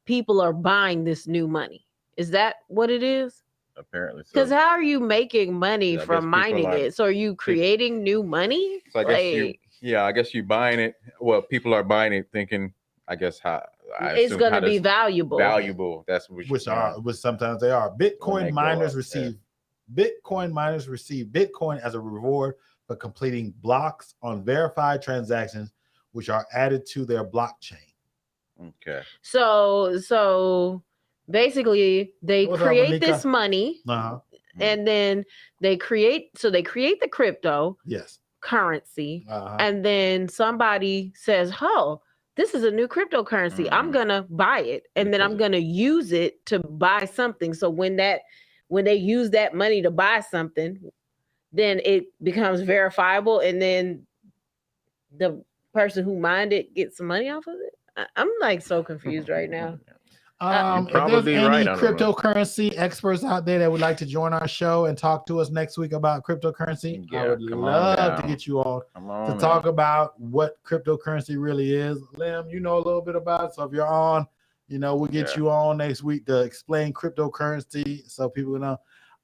people are buying this new money. Is that what it is? Apparently so. Because how are you making money from mining it? So are you creating new money? So I guess you're buying it. Well, people are buying it thinking, I guess it's going to be valuable. That's which sometimes they are. Bitcoin miners receive Bitcoin as a reward for completing blocks on verified transactions, which are added to their blockchain. Okay. So basically they create this money and then they create the crypto currency and then somebody says, oh, this is a new cryptocurrency. I'm gonna buy it and then I'm gonna use it to buy something. So when they use that money to buy something, then it becomes verifiable and then the person who mined it get some money off of it? I'm like so confused right now. If there's probably any right, I don't know. cryptocurrency experts out there that would like to join our show and talk to us next week about cryptocurrency, I Yeah, would come on love to down. get you all Come to on. talk about what cryptocurrency really is. Lim, you know a little bit about it. So if you're on, we'll get Yeah. you on next week to explain cryptocurrency so people know.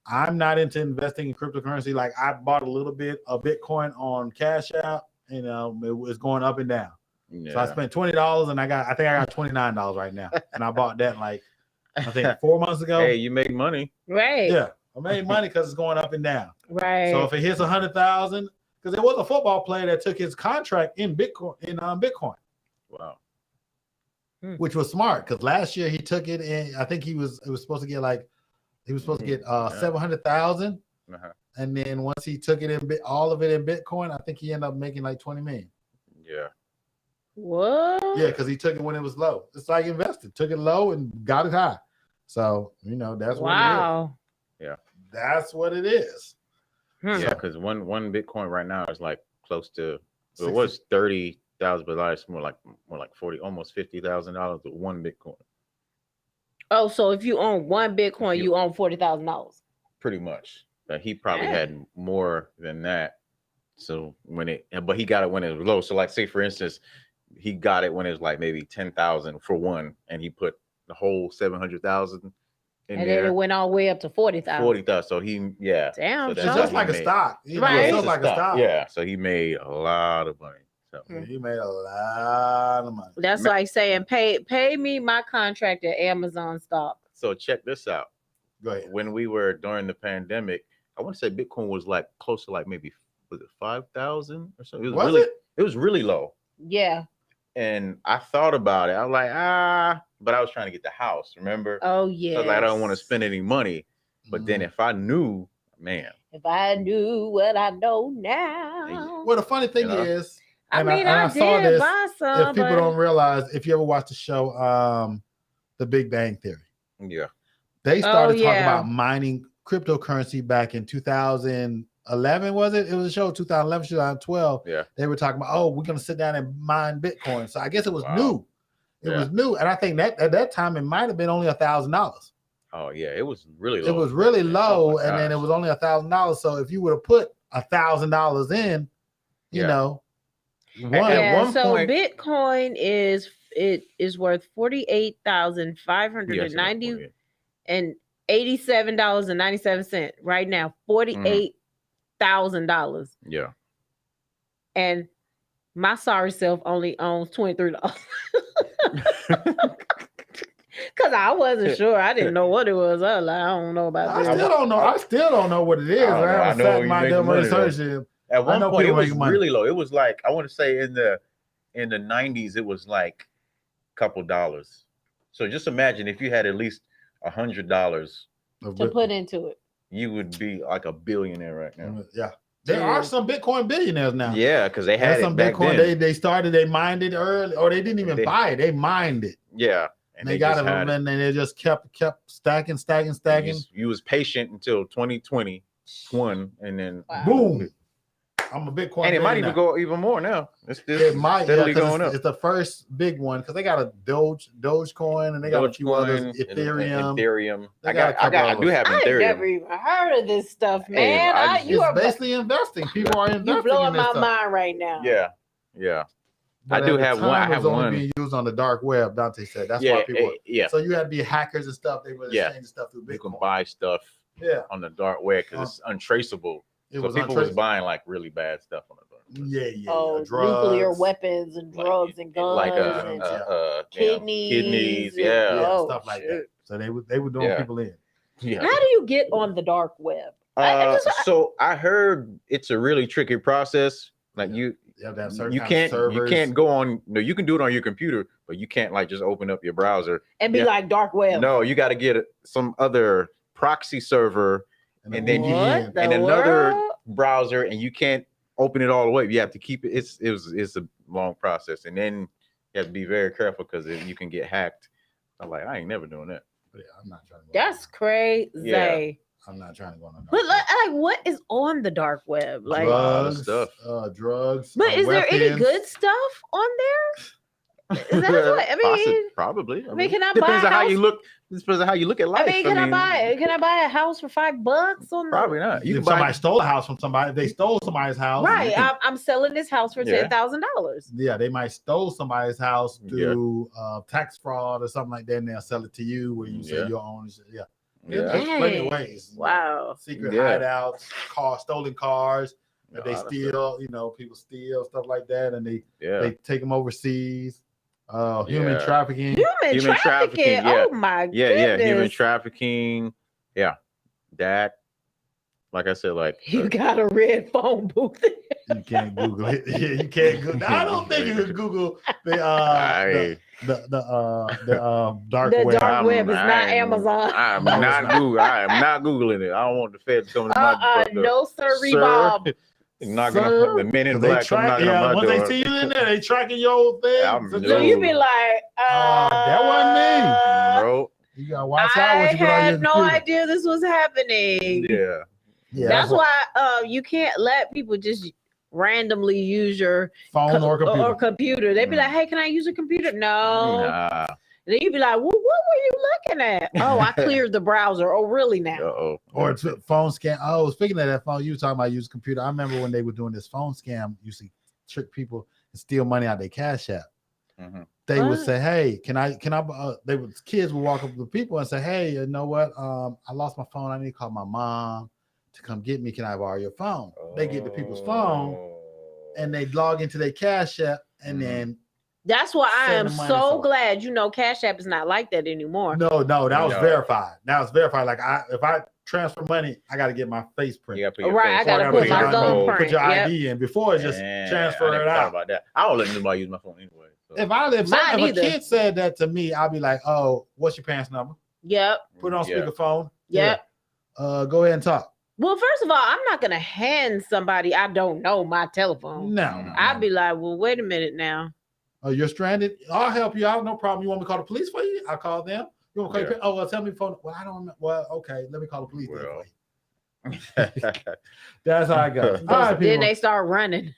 I'm not into investing in cryptocurrency. Like I bought a little bit of Bitcoin on Cash App, it was going up and down. Yeah. So I spent $20 and I think I got $29 right now. And I bought that I think 4 months ago. Hey, you make money. Right. Yeah. I made money because it's going up and down. Right. So if it hits 100,000, because there was a football player that took his contract in Bitcoin, Wow. which was smart because last year he took it in. I think it was supposed to get 700,000, and then once he took it in all of it in Bitcoin, I think he ended up making like 20 million. Yeah. What? Yeah, because he took it when it was low. It's like invested, took it low and got it high. So that's what it is. Wow. Yeah. That's what it is. Yeah, because one Bitcoin right now is like close to, well, 60. it was 30,000, but it's more like 40, almost $50,000 with one Bitcoin. Oh, so if you own one Bitcoin, you own $40,000. Pretty much. He probably had more than that. So but he got it when it was low. So like, say for instance, he got it when it was like maybe 10,000 for one, and he put the whole 700,000 in and there. then it went all the way up to 40,000. 40,000. So Damn. It's just like a stock. Right. It's just like a stock. Yeah. So he made a lot of money. So he made a lot of money. That's like saying pay me my contract at Amazon stock. So check this out. Go ahead. When we were during the pandemic, I want to say Bitcoin was like close to like maybe, was it 5,000 or something? It was really low. Yeah. And I thought about it. I was like, but I was trying to get the house, remember? Oh yeah. So I don't want to spend any money. But then if I knew, man. If I knew what I know now. Well, the funny thing is, I saw this, buy some. if people don't realize, if you ever watch the show, The Big Bang Theory. Yeah. They started talking about mining cryptocurrency back in 2011, was it? It was a show 2011, 2012. Yeah. They were talking about, we're going to sit down and mine Bitcoin. So I guess it was new. It was new. And I think that at that time, it might have been only $1,000. Oh, yeah. It was really low. It was really low. And then it was only $1,000. So if you would have put $1,000 in, you know. So Bitcoin is worth $48,590 and $87.97 right now. $48,000. Yeah. And my sorry self only owns $23. Because I wasn't sure. I didn't know what it was. I was like, I don't know about this. I still don't know what it is. I haven't sat my dumb research. At one point, it was really low. It was like, I want to say in the 90s, it was like a couple dollars. So just imagine if you had at least $100 to put into it, you would be like a billionaire right now. Yeah. There are some Bitcoin billionaires now. Yeah, because they had some back Bitcoin. Then. They mined it early, or they didn't even buy it. They mined it. Yeah. And they got it, and they just kept stacking. You was patient until 2021, and then boom. I'm a Bitcoin. And it might even go even more now. It might steadily going up. It's the first big one because they got a Dogecoin and they got a few others, Ethereum. I do have Ethereum. I never even heard of this stuff, man. It's basically investing. People are investing. You're blowing my mind right now. Yeah. But I do have one. I have only one being used on the dark web. Dante said that's why people. So you had to be hackers and stuff. They were exchanging stuff through Bitcoin. You can buy stuff. On the dark web because it's untraceable. So people was buying like really bad stuff on the dark web. Yeah. Oh, drugs, nuclear weapons and drugs and guns, like kidneys, stuff like that. So they were doing people in. Yeah. How do you get on the dark web? So I heard it's a really tricky process. Like you can't go on. No, you can do it on your computer, but you can't like just open up your browser and be like dark web. No, you got to get some other proxy server, and then another browser, and you can't open it all the way. You have to keep it. It's a long process, and then you have to be very careful because you can get hacked. I'm like, I ain't never doing that. Yeah, I'm not trying to. That's crazy. Yeah. I'm not trying to go on the dark But web. like, what is on the dark web? Like, lot of drugs, stuff. Drugs. but is there any weapons. good stuff on there? Is that what I mean? Probably. I mean, can I depends buy on a how you house? look. Depends on how you look at life. I mean, can I buy a house for $5 on Probably not. You If can buy. somebody stole a house from somebody, if they stole somebody's house. Right, can- I'm selling this house for Yeah. $10,000. Yeah, they might stole somebody's house through tax fraud or something like that, and they'll sell it to you where you say Yeah. your ownership. Yeah, Yeah. there's plenty of Dang. ways. Wow. Secret Yeah. hideouts, stolen cars that A they lot of steal. You know, people steal stuff like that, and they Yeah. take them overseas. Human Yeah. trafficking. Human trafficking. yeah. Oh my Yeah. Human goodness. trafficking. Yeah. That. Like I said, like You got a red phone booth. You can't Google it. Yeah, you can't Google. I don't think you can Google the dark The web. dark web is not Amazon. I'm No, it's not not. Google. I am not Googling it. I don't want the Feds coming to my door. No, sir, Sir, Bob. knocking Sir, up the men in 'Cause they black come track, knocking on my once door. they see you in there, they tracking your old thing. I'm So So you be like, that wasn't Bro. you gotta watch out I when you get on your had no computer. idea this was happening. Yeah. Yeah, That's why you can't let people just randomly use your phone or computer. computer. They'd be Mm. like, "Hey, can I use your computer?" No. Nah. Then you'd be like, well, "What were you looking at?" "Oh, I cleared the browser." "Oh, really now?" Uh-oh. Or it's a phone scam. Oh, speaking of that phone, you were talking about using computer. I remember when they were doing this phone scam, used to trick people and steal money out of their Cash App. Mhm. They would What? say, "Hey, can I?" They would kids would walk up to people and say, "Hey, you know what? I lost my phone. I need to call my mom to come get me. Can I borrow your phone?" They get the people's phone and they log into their Cash App, and Mhm. then That's why I Send am the money so for it. glad. Cash App is not like that anymore. no, that was No. verified. That was verified. Like if I transfer money, I got to get my face print. You gotta put your Right, I face gotta on it. put Put my your thumbprint. Put your Yep. ID in. Before it's just Man, transfer I never it thought out. about that. I don't let anybody use my phone anyway. So. If Mine a either. kid said that to me, I'll be like, "Oh, what's your parents' number? Yep. Put it on Yeah. speakerphone. Yep. Yeah. Go ahead and talk." Well, first of all, I'm not gonna hand somebody I don't know my telephone. No. I'd be like, "Well, wait a minute now." "Oh, you're stranded. I'll help you out. No problem. You want me to call the police for you? I'll call them. You want to call Yeah. your, oh, well, tell me phone. Well, I don't know. Well, okay. Let me call the police then Well. for you." That's how it goes. All right, Then people. they start running.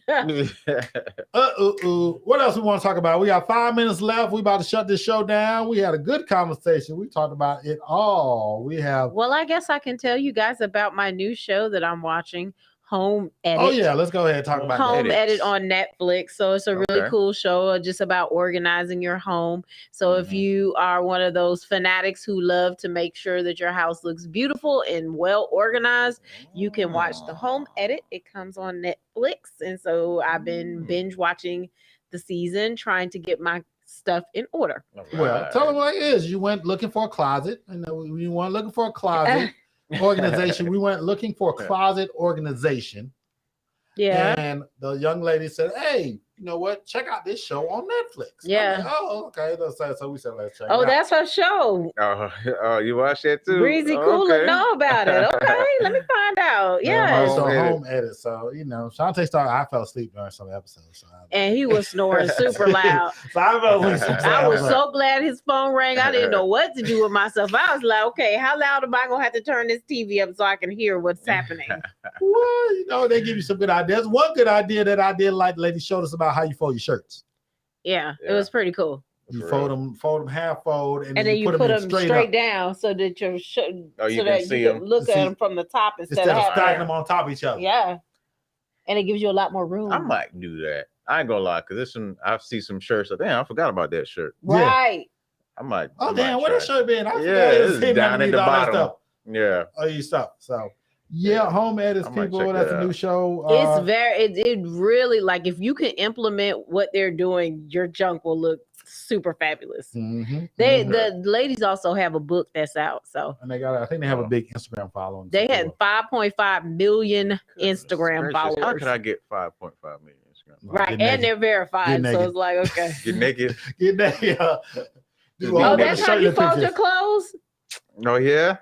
What else we want to talk about? We got 5 minutes left. We about to shut this show down. We had a good conversation. We talked about it all. We have. Well, I guess I can tell you guys about my new show that I'm watching, Home Edit. Oh yeah, let's go ahead and talk about Home that. Edit on Netflix. So it's a really Okay. cool show just about organizing your home. So if Mhm. you are one of those fanatics who love to make sure that your house looks beautiful and well organized, you can watch the Home Edit. It comes on Netflix. And so I've been Mm. binge watching the season, trying to get my stuff in order. Well, tell them what it is. You went looking for a closet, and you weren't looking for a closet organization. We went looking for a closet organization. Yeah. And the young lady said, "Hey, you know what? Check out this show on Netflix." Yeah. I'm like, oh, okay. So we said, "Let's check." Oh, it out. that's her show. Oh, you watch that too? Breezy Oh, Cooler okay. know about it. Okay, let me find out. Yeah. So Home edit. home edit. So Shantae started. I fell asleep during some episodes. So And he was snoring super loud. So I fell asleep. I was so glad his phone rang. I didn't know what to do with myself. I was like, okay, how loud am I gonna have to turn this TV up so I can hear what's happening? Well, they give you some good ideas. One good idea that I did like, the lady showed us about how you fold your shirts. Yeah, it Yeah. was pretty cool. You For fold them half fold, and And then you put in them straight up down so that you're Oh, you so can that see you can 'em. look at See- them from the top instead instead of of having stacking them on top of each other. Yeah, and it gives you a lot more room. I might do that. I ain't gonna lie, cause there's some. I see some shirts. Like, damn, I forgot about that shirt. Yeah. Right. I might. Oh I damn, might where that try. shirt been? I forgot Yeah, it was it's him down having at me the all that bottom. stuff. Yeah. Oh, you stuff. So yeah, home edits I might people. check That's that a new out. show. It's it really, like, if you can implement what they're doing, your junk will look super fabulous. mhm, They mhm. the ladies also have a book that's out, so And they got. I think they have a big Instagram following. they too. had 5.5 million Goodness Instagram gracious, How followers. could I get 5.5 million Instagram? Right, Get and naked. they're verified, Get so naked. it's like, okay. Get naked. Get that. Do Oh, all Oh, the that's how shirt you and fold your pictures. clothes? Oh yeah.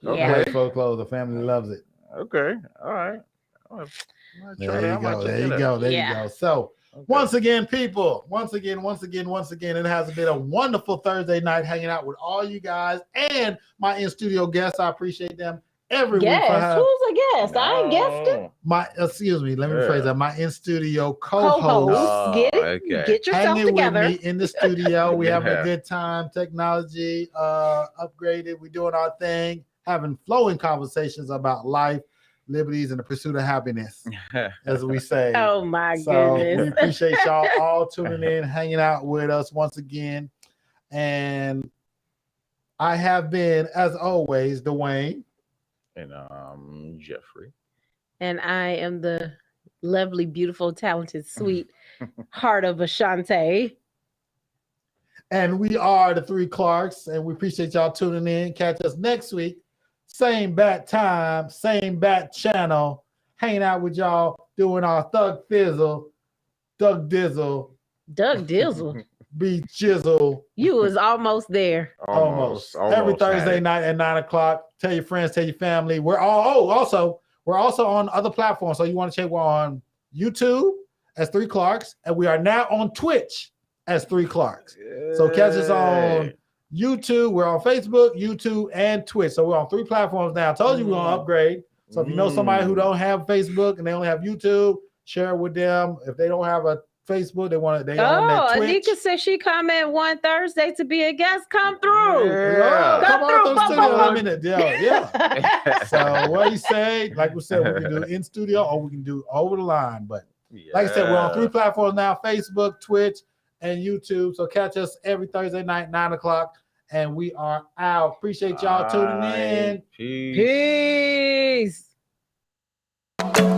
Yeah. Okay. Great for clothes. The family loves it. Okay. All right. I might try There that. I you might go. check There that you out. go. There you Yeah. go. So Okay. once again, people, once again, it has been a wonderful Thursday night hanging out with all you guys and my in-studio guests. I appreciate them every week. Guest? For her. Who's a guest? I ain't guessing. Excuse me, let me Yeah. phrase that. My in studio Co-host. co-host. Oh, Get it? okay. Get yourself Hanging together. with me in the studio. We having Yeah. a good time. Technology upgraded. We doing our thing, having flowing conversations about life, liberties, and the pursuit of happiness, as we say. Oh my So we goodness. appreciate y'all all tuning in, hanging out with us once again. And I have been, as always, Dwayne. And Jeffrey. And I am the lovely, beautiful, talented, sweet heart of Ashante. And we are the Three Clarks, and we appreciate y'all tuning in. Catch us next week. Same bat time, same bat channel. Hanging out with y'all, doing our Thug Fizzle, Doug Dizzle, Doug Dizzle. Be Jizzle. You was almost there. Almost. Every Thursday night at 9:00. Tell your friends, tell your family. We're also on other platforms. So you want to check, we're on YouTube as Three Clarks, and we are now on Twitch as Three Clarks. So catch us on YouTube. We're on Facebook, YouTube, and Twitch. So we're on 3 platforms now. I told you we're gonna upgrade. So if you know somebody who don't have Facebook and they only have YouTube, share it with them. If they don't have a Facebook, they on that Twitch. Anika said she comment one Thursday to be a guest. Come through. Yeah. Come Come on through, to the studio. Bubba. I'm in it. Yeah. So what you say? Like we said, we can do in studio or we can do over the line. But like I said, we're on 3 platforms now: Facebook, Twitch, and YouTube. So catch us every Thursday night, 9:00. And we are out. Appreciate y'all tuning in. Peace. Peace.